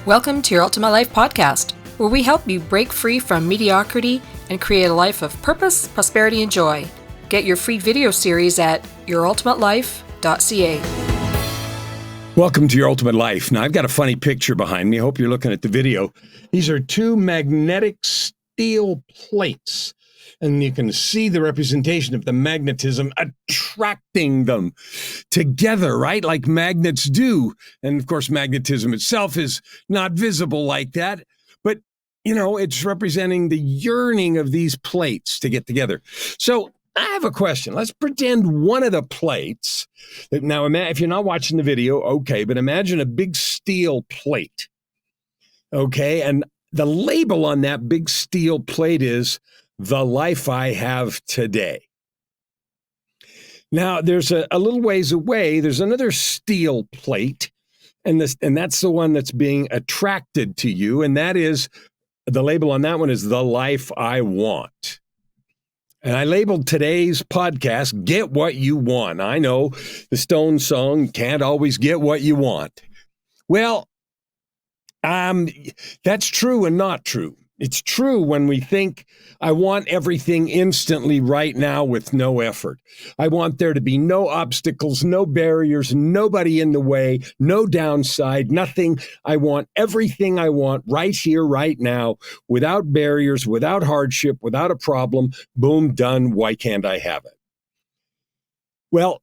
Welcome to Your Ultimate Life podcast, where we help you break free from mediocrity and create a life of purpose, prosperity, and joy. Get your free video series at yourultimatelife.ca. Welcome to Your Ultimate Life. Now, I've got a funny picture behind me. I hope you're looking at the video. These are two magnetic steel plates, and you can see the representation of the magnetism attracting them together, right? Like magnets do. And of course, magnetism itself is not visible like that, but it's representing the yearning of these plates to get together. So I have a question. Let's pretend one of the plates, now if you're not watching the video, okay, but imagine a big steel plate, okay? And the label on that big steel plate is the life I have today. Now, there's a little ways away, there's another steel plate, and that's the one that's being attracted to you, and that is, the label on that one is the life I want. And I labeled today's podcast, Get What You Want. I know the Stones song, can't always get what you want. Well, that's true and not true. It's true when we think, I want everything instantly right now with no effort. I want there to be no obstacles, no barriers, nobody in the way, no downside, nothing. I want everything I want right here, right now, without barriers, without hardship, without a problem. Boom, done. Why can't I have it? Well,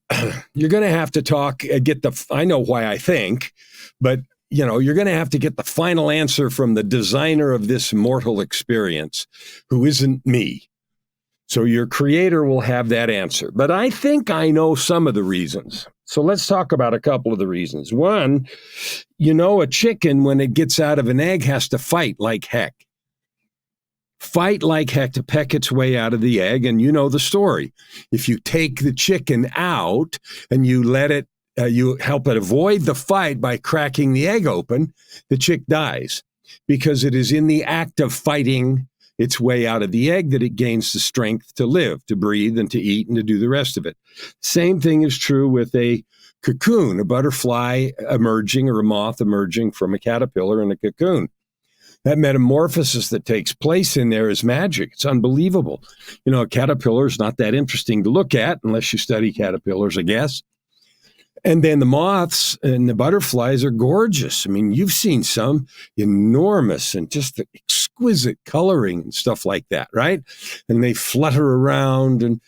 you're going to have to I know why I think, but you're going to have to get the final answer from the designer of this mortal experience, who isn't me. So your creator will have that answer. But I think I know some of the reasons. So let's talk about a couple of the reasons. One, a chicken, when it gets out of an egg, has to fight like heck. Fight like heck to peck its way out of the egg. And you know the story. If you take the chicken out and you let it, you help it avoid the fight by cracking the egg open, the chick dies, because it is in the act of fighting its way out of the egg that it gains the strength to live, to breathe, and to eat, and to do the rest of it. Same thing is true with a cocoon, a butterfly emerging or a moth emerging from a caterpillar in a cocoon. That metamorphosis that takes place in there is magic. It's unbelievable. A caterpillar is not that interesting to look at unless you study caterpillars, I guess. And then the moths and the butterflies are gorgeous. I mean, you've seen some enormous and just the exquisite coloring and stuff like that, right? And they flutter around and,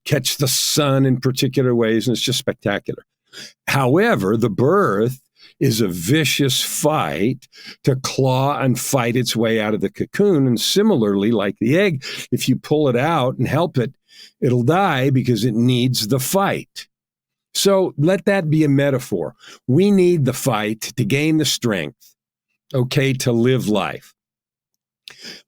catch the sun in particular ways, and it's just spectacular. However, the birth is a vicious fight to claw and fight its way out of the cocoon. And similarly, like the egg, if you pull it out and help it, it'll die because it needs the fight. So let that be a metaphor. We need the fight to gain the strength, to live life.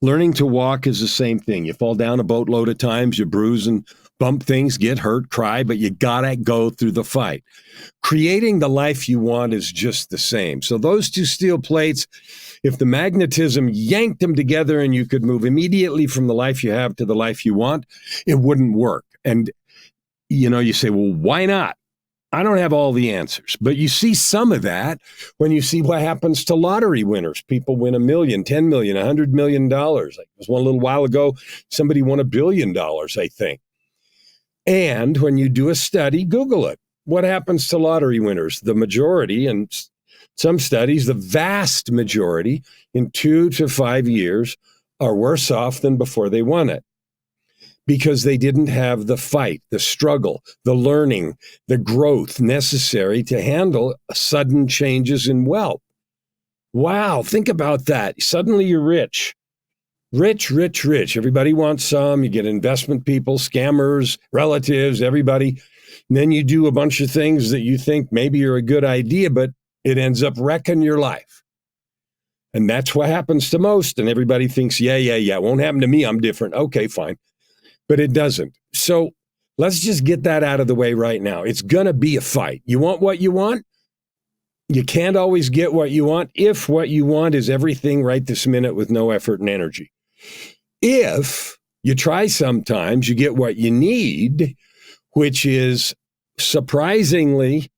Learning to walk is the same thing. You fall down a boatload of times, you bruise and bump things, get hurt, cry, but you gotta go through the fight. Creating the life you want is just the same. So those two steel plates, if the magnetism yanked them together and you could move immediately from the life you have to the life you want, it wouldn't work. And, you say, well, why not? I don't have all the answers, but you see some of that when you see what happens to lottery winners. People win $1 million, $10 million, $100 million. Like there was one a little while ago, somebody won $1 billion, I think. And when you do a study, Google it. What happens to lottery winners? The majority, and some studies, the vast majority, in 2 to 5 years, are worse off than before they won it. Because they didn't have the fight, the struggle, the learning, the growth necessary to handle sudden changes in wealth. Wow, think about that. Suddenly you're rich. Rich, rich, rich. Everybody wants some. You get investment people, scammers, relatives, everybody. And then you do a bunch of things that you think maybe are a good idea, but it ends up wrecking your life. And that's what happens to most. And everybody thinks, yeah, it won't happen to me. I'm different. Okay, fine. But it doesn't. So let's just get that out of the way right now. It's going to be a fight. You want what you want? You can't always get what you want if what you want is everything right this minute with no effort and energy. If you try sometimes, you get what you need, which is surprisingly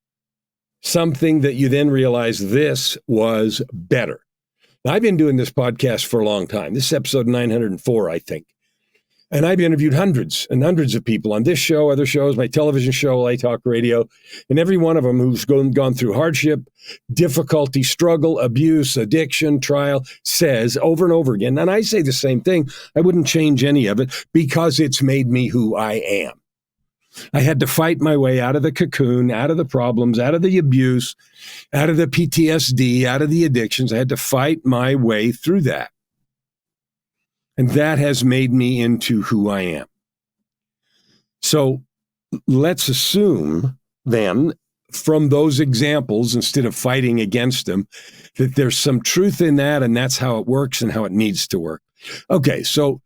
something that you then realize this was better. Now, I've been doing this podcast for a long time. This is episode 904, I think. And I've interviewed hundreds and hundreds of people on this show, other shows, my television show, LA Talk Radio, and every one of them who's gone through hardship, difficulty, struggle, abuse, addiction, trial, says over and over again, and I say the same thing, I wouldn't change any of it because it's made me who I am. I had to fight my way out of the cocoon, out of the problems, out of the abuse, out of the PTSD, out of the addictions. I had to fight my way through that. And that has made me into who I am. So let's assume then, from those examples, instead of fighting against them, that there's some truth in that, and that's how it works and how it needs to work. Okay, so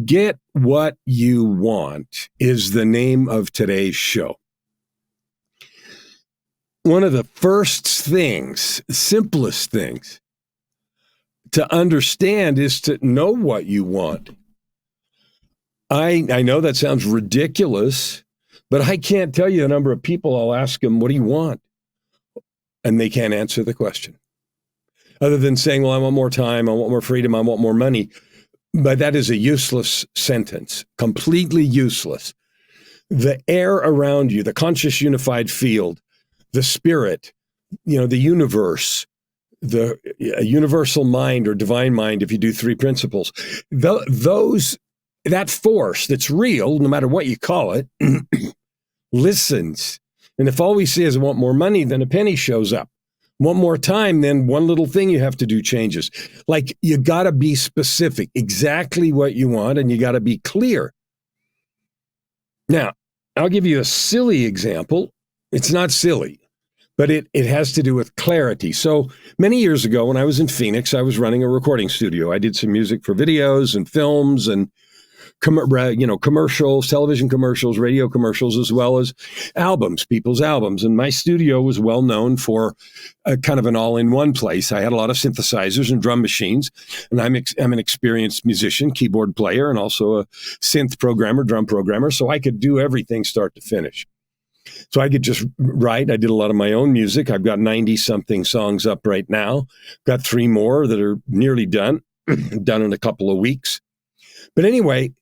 Get What You Want is the name of today's show. One of the first things, simplest things, to understand is to know what you want. I know that sounds ridiculous, but I can't tell you the number of people I'll ask them, what do you want? And they can't answer the question. Other than saying, well, I want more time, I want more freedom, I want more money. But that is a useless sentence, completely useless. The air around you, the conscious unified field, the spirit, the universe, the universal mind or divine mind, if you do three principles, that force that's real, no matter what you call it, listens. And if all we say is I want more money, then a penny shows up. Want more time, then one little thing you have to do changes. Like, you got to be specific, exactly what you want, and you got to be clear. Now, I'll give you a silly example. It's not silly, but it has to do with clarity. So many years ago, when I was in Phoenix, I was running a recording studio. I did some music for videos and films and commercials, television commercials, radio commercials, as well as albums, people's albums. And my studio was well known for a kind of an all-in-one place. I had a lot of synthesizers and drum machines, and I'm an experienced musician, keyboard player, and also a synth programmer, drum programmer, so I could do everything start to finish. So I could just write. I did a lot of my own music. I've got 90-something songs up right now. Got 3 more that are nearly done, done in a couple of weeks. But anyway,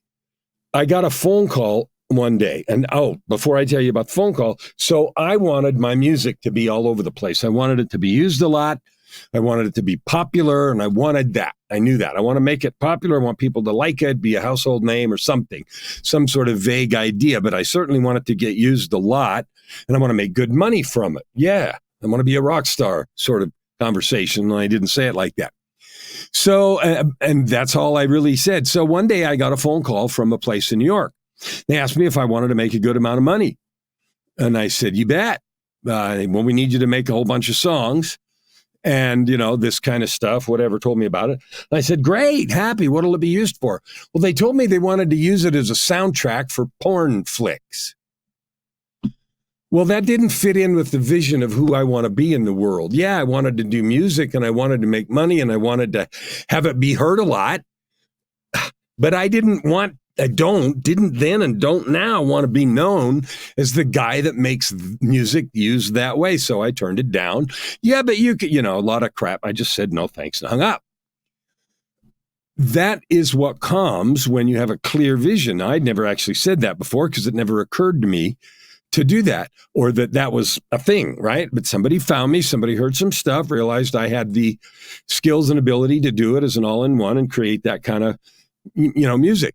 I got a phone call one day. And before I tell you about the phone call, so I wanted my music to be all over the place. I wanted it to be used a lot. I wanted it to be popular, and I wanted that. I knew that. I want to make it popular. I want people to like it, be a household name or something, some sort of vague idea, but I certainly want it to get used a lot, and I want to make good money from it. Yeah, I want to be a rock star sort of conversation, and I didn't say it like that. So, and that's all I really said. So one day I got a phone call from a place in New York. They asked me if I wanted to make a good amount of money. And I said, you bet. Well, we need you to make a whole bunch of songs and, this kind of stuff, whatever, told me about it. And I said, great, happy. What'll it be used for? Well, they told me they wanted to use it as a soundtrack for porn flicks. Well, that didn't fit in with the vision of who I want to be in the world. Yeah, I wanted to do music and I wanted to make money and I wanted to have it be heard a lot. But I didn't then and don't now want to be known as the guy that makes music used that way. So I turned it down. Yeah, but you could, a lot of crap. I just said, no, thanks, and hung up. That is what comes when you have a clear vision. I'd never actually said that before because it never occurred to me to do that, or that was a thing, right? But somebody found me, somebody heard some stuff, realized I had the skills and ability to do it as an all-in-one and create that kind of, music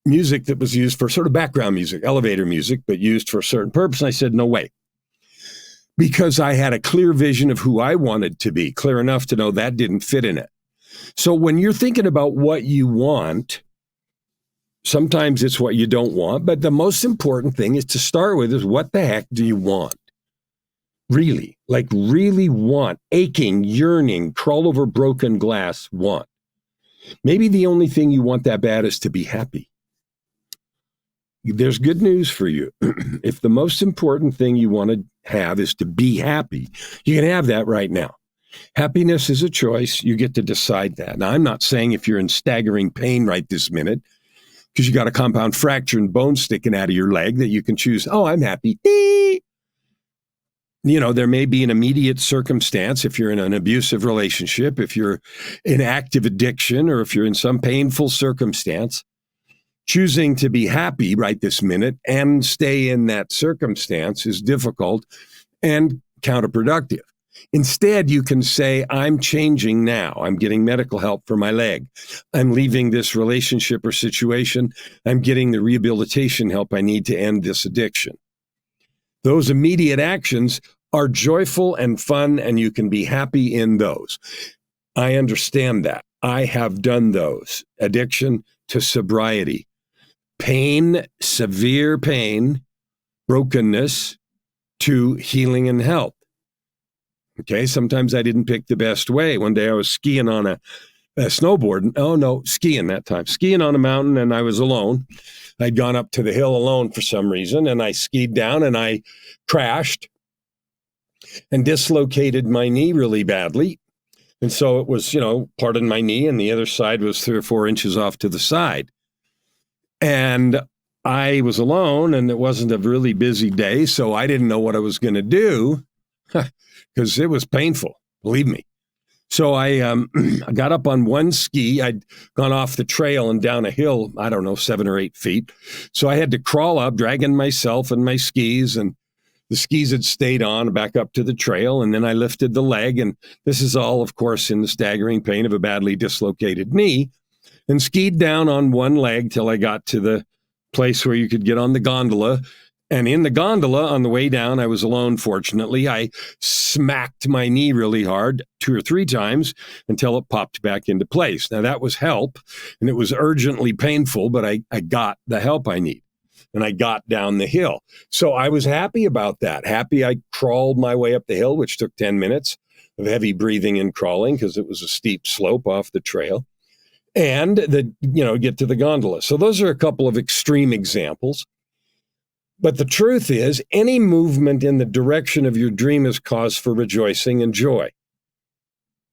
that was used for sort of background music, elevator music, but used for a certain purpose. And I said, no way. Because I had a clear vision of who I wanted to be, clear enough to know that didn't fit in it. So when you're thinking about what you want, sometimes it's what you don't want, but the most important thing is to start with is what the heck do you want? Really, like really want, aching, yearning, crawl over broken glass want. Maybe the only thing you want that bad is to be happy. There's good news for you. If the most important thing you want to have is to be happy, you can have that right now. Happiness is a choice. You get to decide that. Now, I'm not saying if you're in staggering pain right this minute, because you got a compound fracture and bone sticking out of your leg that you can choose, I'm happy. There may be an immediate circumstance if you're in an abusive relationship, if you're in active addiction, or if you're in some painful circumstance. Choosing to be happy right this minute and stay in that circumstance is difficult and counterproductive. Instead, you can say, I'm changing now. I'm getting medical help for my leg. I'm leaving this relationship or situation. I'm getting the rehabilitation help I need to end this addiction. Those immediate actions are joyful and fun, and you can be happy in those. I understand that. I have done those. Addiction to sobriety. Pain, severe pain, brokenness to healing and health. Okay, sometimes I didn't pick the best way. One day I was skiing on a snowboard. Skiing that time. Skiing on a mountain, and I was alone. I'd gone up to the hill alone for some reason, and I skied down and I crashed and dislocated my knee really badly. And so it was, part of my knee, and the other side was 3 or 4 inches off to the side. And I was alone, and it wasn't a really busy day, so I didn't know what I was going to do because it was painful, believe me. So I got up on one ski. I'd gone off the trail and down a hill, 7 or 8 feet. So I had to crawl up, dragging myself and my skis, and the skis had stayed on back up to the trail. And then I lifted the leg. And this is all, of course, in the staggering pain of a badly dislocated knee, and skied down on one leg till I got to the place where you could get on the gondola. And in the gondola on the way down, I was alone, fortunately. I smacked my knee really hard 2 or 3 times until it popped back into place. Now, that was help, and it was urgently painful, but I got the help I need, and I got down the hill. So I was happy about that. Happy I crawled my way up the hill, which took 10 minutes of heavy breathing and crawling because it was a steep slope off the trail, and get to the gondola. So those are a couple of extreme examples. But the truth is, any movement in the direction of your dream is cause for rejoicing and joy.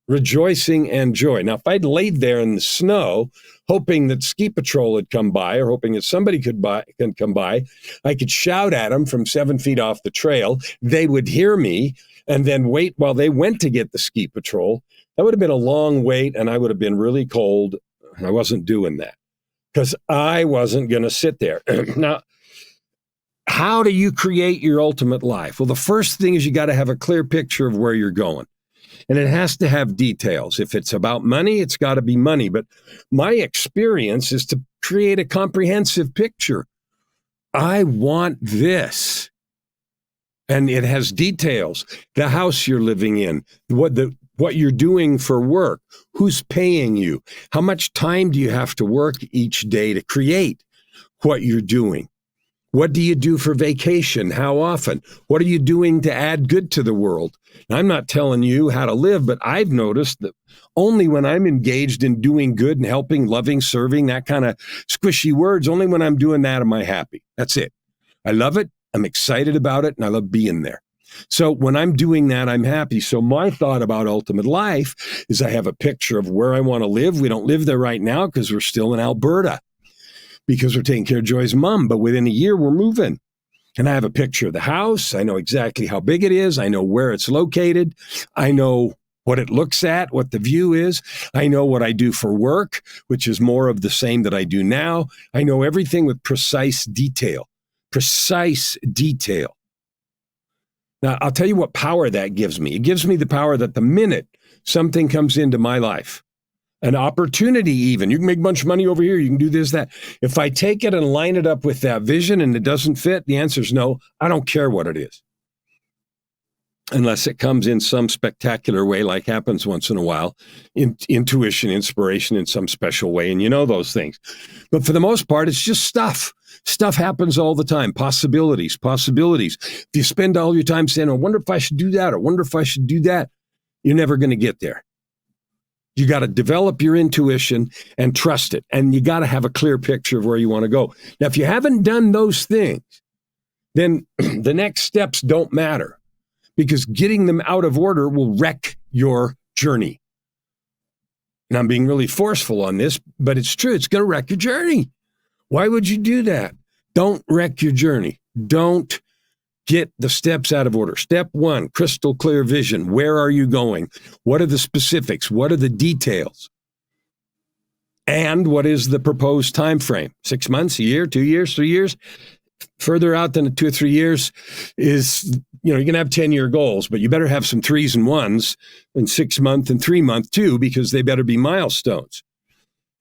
Rejoicing and joy. Now, if I'd laid there in the snow, hoping that ski patrol had come by, or hoping that somebody could come by, I could shout at them from 7 feet off the trail. They would hear me and then wait while they went to get the ski patrol. That would have been a long wait, and I would have been really cold. I wasn't doing that because I wasn't going to sit there. Now, how do you create your ultimate life? Well, the first thing is you got to have a clear picture of where you're going. And it has to have details. If it's about money, it's got to be money. But my experience is to create a comprehensive picture. I want this. And it has details. The house you're living in, what you're doing for work, who's paying you, how much time do you have to work each day to create what you're doing? What do you do for vacation? How often? What are you doing to add good to the world? Now, I'm not telling you how to live, but I've noticed that only when I'm engaged in doing good and helping, loving, serving, that kind of squishy words, only when I'm doing that am I happy. That's it. I love it. I'm excited about it, and I love being there. So when I'm doing that, I'm happy. So my thought about ultimate life is I have a picture of where I want to live. We don't live there right now because we're still in Alberta, because we're taking care of Joy's mom. But within a year, we're moving. And I have a picture of the house. I know exactly how big it is. I know where it's located. I know what it looks at, what the view is. I know what I do for work, which is more of the same that I do now. I know everything with precise detail. Precise detail. Now, I'll tell you what power that gives me. It gives me the power that the minute something comes into my life, an opportunity even, you can make a bunch of money over here, you can do this, that. If I take it and line it up with that vision and it doesn't fit, the answer is no. I don't care what it is. Unless it comes in some spectacular way, like happens once in a while, intuition, inspiration in some special way, and you know those things. But for the most part, it's just stuff. Stuff happens all the time. Possibilities. If you spend all your time saying, I wonder if I should do that, I wonder if I should do that, you're never going to get there. You got to develop your intuition and trust it. And you got to have a clear picture of where you want to go. Now, if you haven't done those things, then the next steps don't matter, because getting them out of order will wreck your journey. And I'm being really forceful on this, but it's true. It's going to wreck your journey. Why would you do that? Don't wreck your journey. Don't Get the steps out of order. Step 1, crystal clear vision. Where are you going? What are the specifics? What are the details? And what is the proposed time frame? 6 months, a year, 2 years, 3 years? Further out than 2 or 3 years is, you can have 10-year goals, but you better have some 3s and 1s and 6-month and 3-month too, because they better be milestones.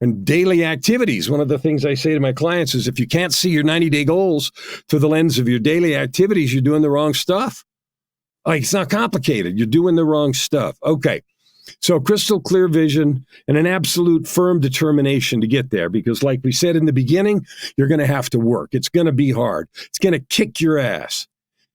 And daily activities. One of the things I say to my clients is if you can't see your 90-day goals through the lens of your daily activities, you're doing the wrong stuff. Like, it's not complicated. You're doing the wrong stuff. Okay. So crystal clear vision and an absolute firm determination to get there, because like we said in the beginning, you're going to have to work. It's going to be hard. It's going to kick your ass.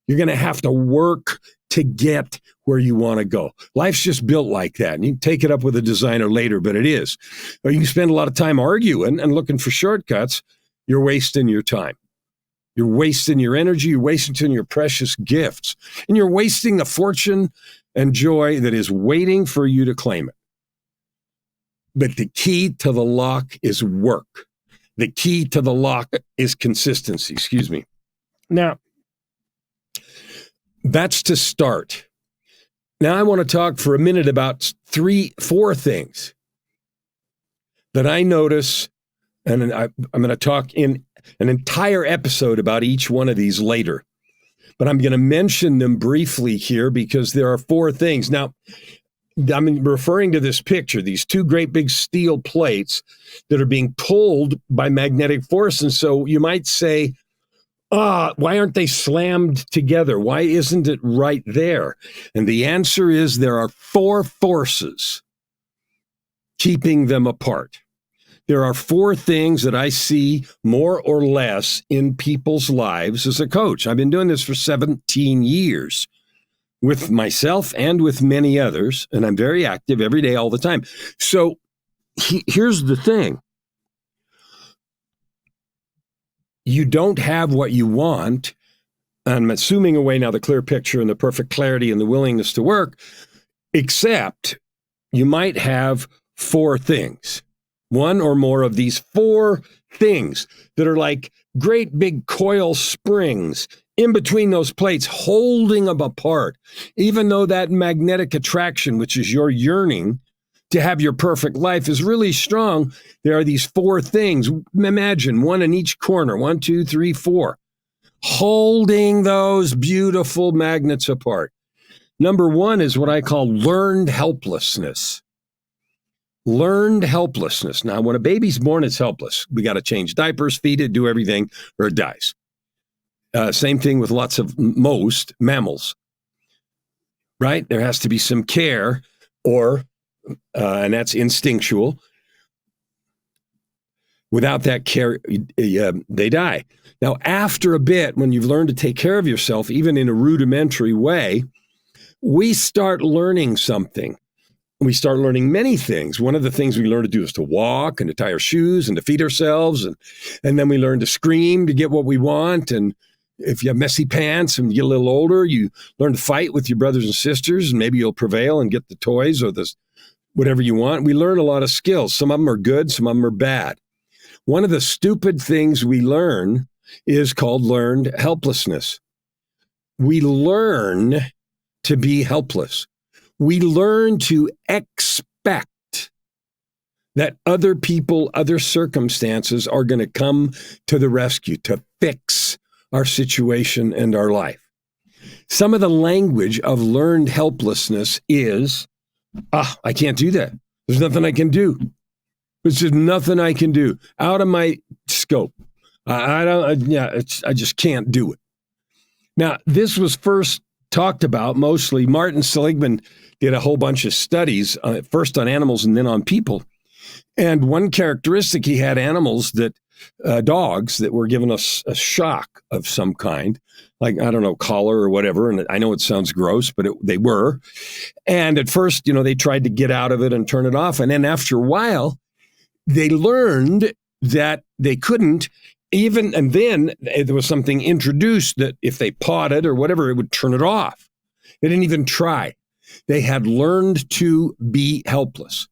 You're going to have to work to get where you want to go. Life's just built like that. And you can take it up with a designer later, but it is. Or you can spend a lot of time arguing and looking for shortcuts. You're wasting your time. You're wasting your energy. You're wasting your precious gifts. And you're wasting a fortune and joy that is waiting for you to claim it. But the key to the lock is work. The key to the lock is consistency. Excuse me. Now, that's to start. Now I want to talk for a minute about 4 things that I notice, and I'm going to talk in an entire episode about each one of these later. But I'm going to mention them briefly here because there are 4 things. Now, I'm referring to this picture, these 2 great big steel plates that are being pulled by magnetic force. And so you might say, why aren't they slammed together? Why isn't it right there? And the answer is there are 4 forces keeping them apart. There are 4 things that I see more or less in people's lives as a coach. I've been doing this for 17 years with myself and with many others, and I'm very active every day, all the time. So here's the thing. You don't have what you want. I'm assuming away now the clear picture and the perfect clarity and the willingness to work, except you might have 4 things. 1 or more of these 4 things that are like great big coil springs in between those plates, holding them apart. Even though that magnetic attraction, which is your yearning to have your perfect life, is really strong, there are these 4 things. Imagine 1 in each corner, 1, 2, 3, 4, holding those beautiful magnets apart. Number 1 is what I call learned helplessness. Learned helplessness. Now, when a baby's born, it's helpless. We got to change diapers, feed it, do everything, or it dies. Same thing with most mammals, right? There has to be some care, and that's instinctual. Without that care, they die. Now, after a bit, when you've learned to take care of yourself, even in a rudimentary way, we start learning something. We start learning many things. One of the things we learn to do is to walk and to tie our shoes and to feed ourselves. And then we learn to scream to get what we want. And if you have messy pants and you get a little older, you learn to fight with your brothers and sisters, and maybe you'll prevail and get the toys or whatever you want. We learn a lot of skills. Some of them are good, some of them are bad. One of the stupid things we learn is called learned helplessness. We learn to be helpless. We learn to expect that other people, other circumstances are going to come to the rescue to fix our situation and our life. Some of the language of learned helplessness is, I can't do that. There's nothing I can do. There's just nothing I can do. Out of my scope. I just can't do it. Now, this was first talked about mostly. Martin Seligman did a whole bunch of studies, first on animals and then on people. And one characteristic, he had animals dogs that were given us a shock of some kind, like, I don't know, collar or whatever. And I know it sounds gross, but they were. And at first, they tried to get out of it and turn it off. And then after a while, they learned that they couldn't and then there was something introduced that if they pawed it or whatever, it would turn it off. They didn't even try. They had learned to be helpless.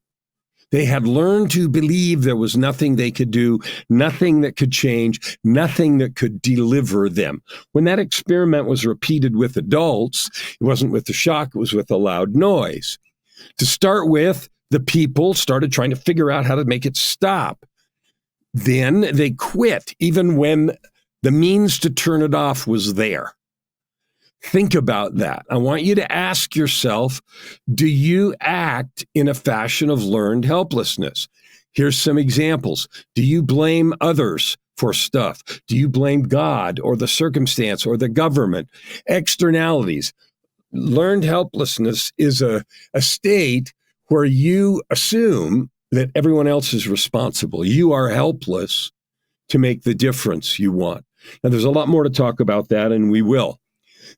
They had learned to believe there was nothing they could do, nothing that could change, nothing that could deliver them. When that experiment was repeated with adults, it wasn't with the shock, it was with a loud noise. To start with, the people started trying to figure out how to make it stop. Then they quit, even when the means to turn it off was there. Think about that. I want you to ask yourself, do you act in a fashion of learned helplessness? Here's some examples. Do you blame others for stuff? Do you blame God or the circumstance or the government? Externalities. Learned helplessness is a state where you assume that everyone else is responsible. You are helpless to make the difference you want. Now, there's a lot more to talk about that, and we will.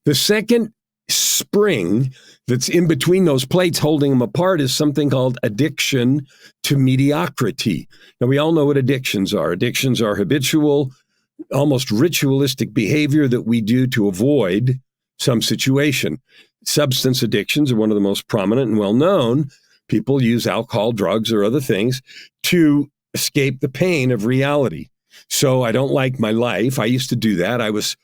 The second spring that's in between those plates holding them apart is something called addiction to mediocrity. Now, we all know what addictions are. Addictions are habitual, almost ritualistic behavior that we do to avoid some situation. Substance addictions are one of the most prominent and well-known. People use alcohol, drugs, or other things to escape the pain of reality. So I don't like my life. I used to do that. I was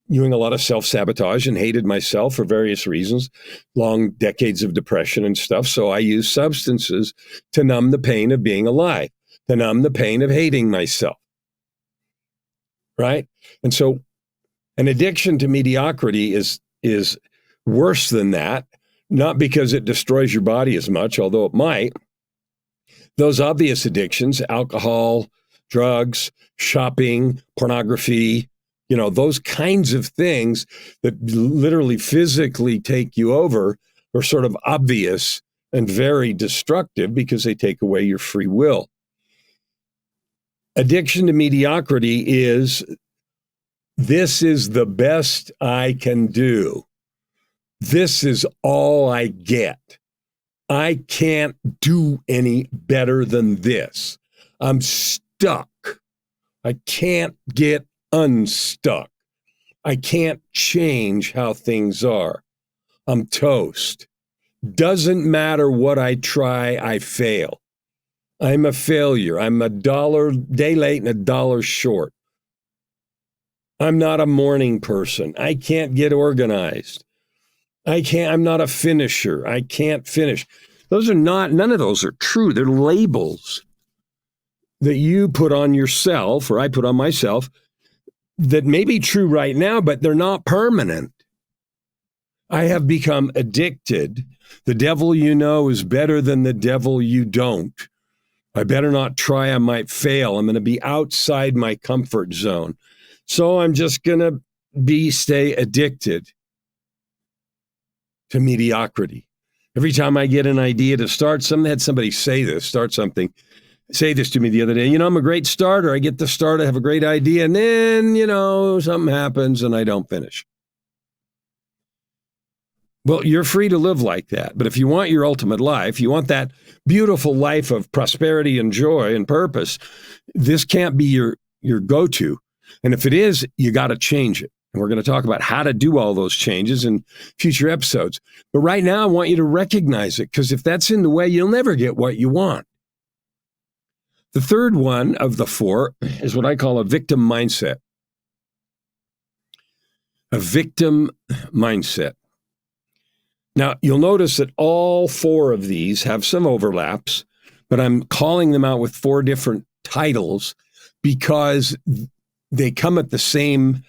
doing a lot of self-sabotage and hated myself for various reasons, long decades of depression and stuff. So I used substances to numb the pain of being alive, to numb the pain of hating myself, right? And so an addiction to mediocrity is worse than that, not because it destroys your body as much, although it might. Those obvious addictions, alcohol, drugs, shopping, pornography, those kinds of things that literally physically take you over are sort of obvious and very destructive because they take away your free will. Addiction to mediocrity is, this is the best I can do. This is all I get. I can't do any better than this. I'm stuck. I can't get unstuck. I can't change how things are. I'm toast. Doesn't matter what I try, I fail. I'm a failure. I'm $1 day late and $1 short. I'm not a morning person. I can't get organized. I'm not a finisher. I can't finish. None of those are true. They're labels that you put on yourself, or I put on myself, that may be true right now, but they're not permanent. I have become addicted. The devil you know is better than the devil you don't. I better not try. I might fail. I'm going to be outside my comfort zone. So I'm just going to stay addicted to mediocrity. Every time I get an idea to start something, I had somebody say this to me the other day. I'm a great starter. I get to start, I have a great idea, and then, something happens and I don't finish. Well, you're free to live like that. But if you want your ultimate life, you want that beautiful life of prosperity and joy and purpose, this can't be your go-to. And if it is, you got to change it. And we're going to talk about how to do all those changes in future episodes. But right now, I want you to recognize it, because if that's in the way, you'll never get what you want. The third one of the four is what I call a victim mindset. A victim mindset. Now, you'll notice that all four of these have some overlaps, but I'm calling them out with four different titles because they come at the same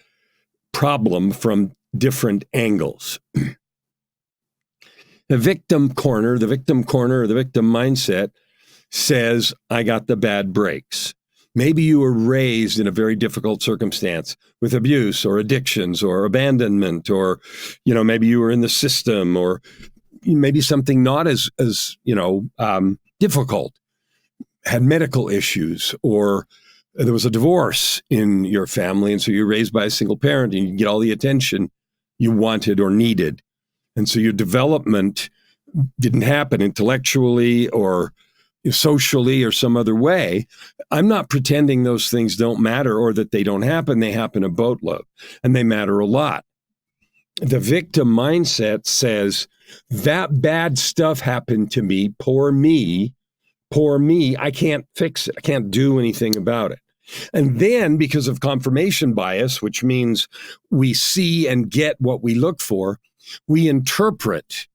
problem from different angles. The victim corner or the victim mindset says, I got the bad breaks. Maybe you were raised in a very difficult circumstance with abuse or addictions or abandonment, or, maybe you were in the system, or maybe something not as difficult, had medical issues, or there was a divorce in your family. And so you're raised by a single parent and you get all the attention you wanted or needed. And so your development didn't happen intellectually or socially or some other way. I'm not pretending those things don't matter or that they don't happen. They happen a boatload and they matter a lot. The victim mindset says that bad stuff happened to me, poor me, poor me, I can't fix it. I can't do anything about it. And then because of confirmation bias, which means we see and get what we look for, we interpret.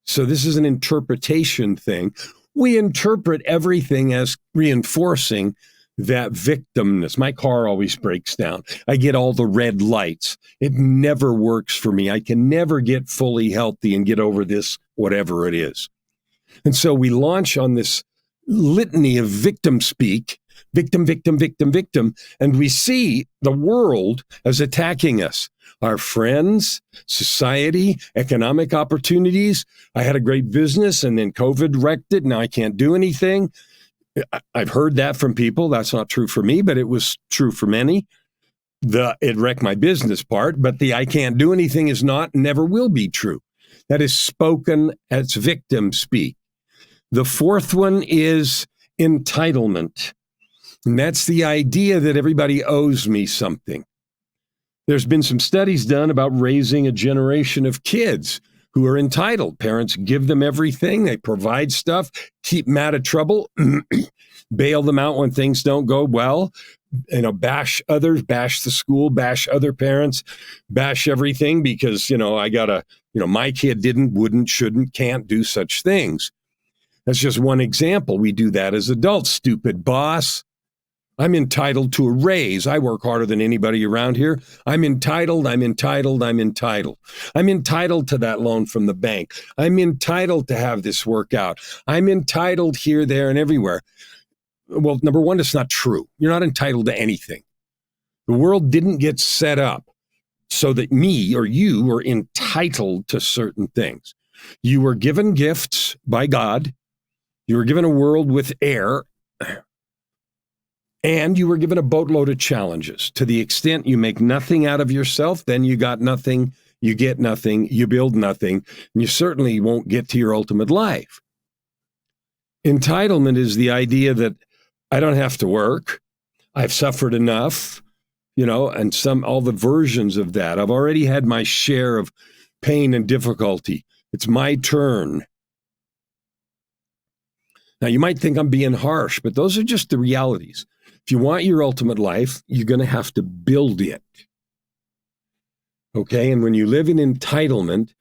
So this is an interpretation thing. We interpret everything as reinforcing that victimness. My car always breaks down. I get all the red lights. It never works for me. I can never get fully healthy and get over this, whatever it is. And so we launch on this litany of victim speak, victim, victim, victim, victim, and we see the world as attacking us. Our friends, society, economic opportunities. I had a great business and then COVID wrecked it. Now I can't do anything. I've heard that from people. That's not true for me, but it was true for many. It wrecked my business part, but the I can't do anything is not, never will be true. That is spoken as victim speak. The fourth one is entitlement. And that's the idea that everybody owes me something. There's been some studies done about raising a generation of kids who are entitled. Parents give them everything. They provide stuff, keep them out of trouble, bail them out when things don't go well, bash others, bash the school, bash other parents, bash everything because, my kid didn't, wouldn't, shouldn't, can't do such things. That's just one example. We do that as adults. Stupid boss. I'm entitled to a raise. I work harder than anybody around here. I'm entitled. I'm entitled to that loan from the bank. I'm entitled to have this work out. I'm entitled here, there, and everywhere. Well, number one, it's not true. You're not entitled to anything. The world didn't get set up so that me or you were entitled to certain things. You were given gifts by God. You were given a world with air. And you were given a boatload of challenges. To the extent you make nothing out of yourself, then you got nothing, you get nothing, you build nothing, and you certainly won't get to your ultimate life. Entitlement is the idea that I don't have to work, I've suffered enough, and all the versions of that. I've already had my share of pain and difficulty. It's my turn. Now, you might think I'm being harsh, but those are just the realities. If you want your ultimate life, you're going to have to build it. Okay? And when you live in entitlement,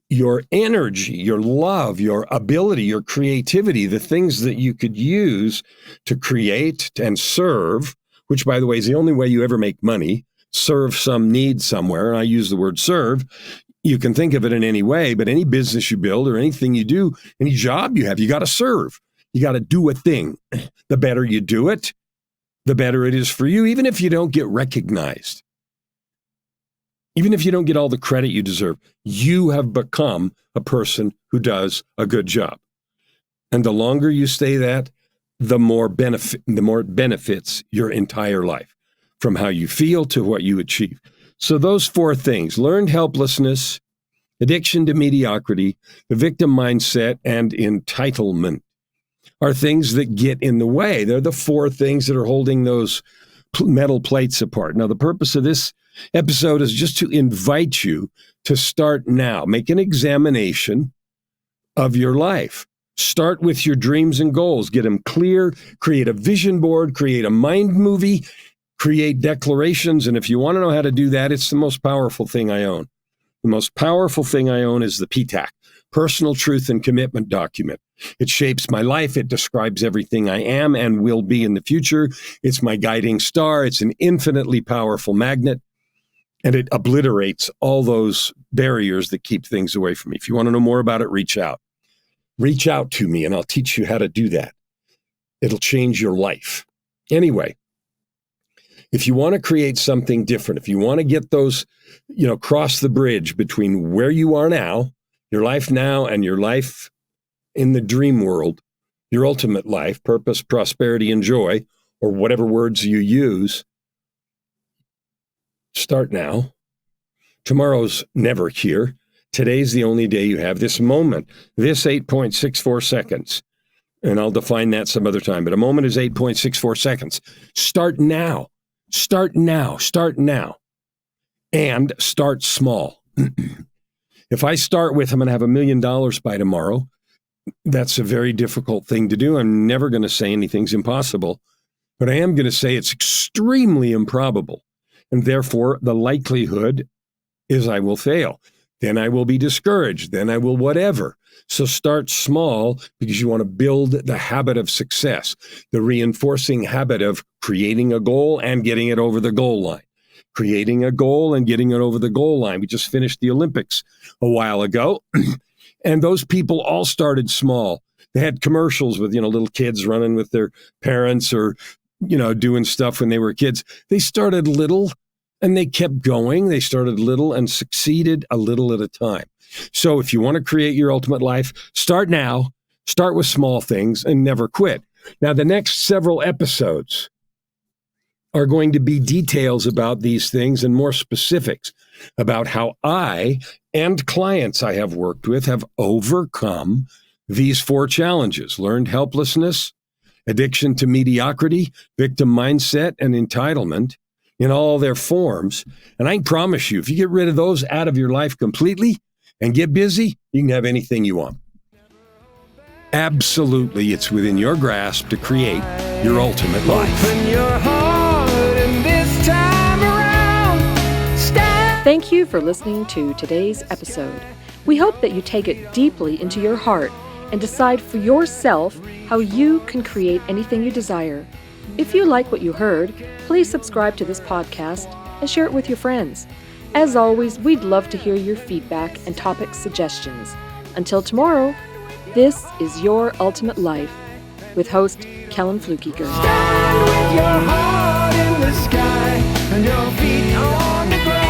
your energy, your love, your ability, your creativity, the things that you could use to create and serve, which, by the way, is the only way you ever make money, serve some need somewhere. And I use the word serve. You can think of it in any way, but any business you build or anything you do, any job you have, you got to serve. You got to do a thing. The better you do it, the better it is for you, even if you don't get recognized. Even if you don't get all the credit you deserve, you have become a person who does a good job. And the longer you stay that, the more it benefits your entire life, from how you feel to what you achieve. So those four things: learned helplessness, addiction to mediocrity, the victim mindset, and entitlement are things that get in the way. They're the four things that are holding those metal plates apart. Now, the purpose of this episode is just to invite you to start now. Make an examination of your life. Start with your dreams and goals. Get them clear. Create a vision board. Create a mind movie. Create declarations. And if you want to know how to do that, it's the most powerful thing I own. The most powerful thing I own is the PTAC, Personal Truth and Commitment Document. It shapes my life. It describes everything I am and will be in the future. It's my guiding star. It's an infinitely powerful magnet, and it obliterates all those barriers that keep things away from me. If you want to know more about it, reach out. Reach out to me, and I'll teach you how to do that. It'll change your life. Anyway, if you want to create something different, if you want to get those, cross the bridge between where you are now, your life now, and your life in the dream world, your ultimate life, purpose, prosperity, and joy, or whatever words you use, start now. Tomorrow's never here. Today's the only day you have. This moment, this 8.64 seconds, and I'll define that some other time, but a moment is 8.64 seconds. Start now. Start now. Start now. And start small. If I start with, I'm going to have $1 million by tomorrow, That's a very difficult thing to do. I'm never going to say anything's impossible, but I am going to say it's extremely improbable. And therefore, the likelihood is I will fail. Then I will be discouraged. Then I will whatever. So start small because you want to build the habit of success, the reinforcing habit of creating a goal and getting it over the goal line. Creating a goal and getting it over the goal line. We just finished the Olympics a while ago. And those people all started small. They had commercials with, little kids running with their parents or, doing stuff when they were kids. They started little and they kept going. They started little and succeeded a little at a time. So if you want to create your ultimate life, start now, start with small things and never quit. Now, the next several episodes are going to be details about these things and more specifics about how I and clients I have worked with have overcome these 4 challenges: learned helplessness, addiction to mediocrity, victim mindset, and entitlement in all their forms. And I promise you, if you get rid of those out of your life completely and get busy, you can have anything you want. Absolutely, it's within your grasp to create your ultimate life. Open your heart and this time around, stand. Thank you for listening to today's episode. We hope that you take it deeply into your heart and decide for yourself how you can create anything you desire. If you like what you heard, please subscribe to this podcast and share it with your friends. As always, we'd love to hear your feedback and topic suggestions. Until tomorrow, this is Your Ultimate Life with host Kellan Fluckiger. Stand with your heart in the sky and your feet on the ground.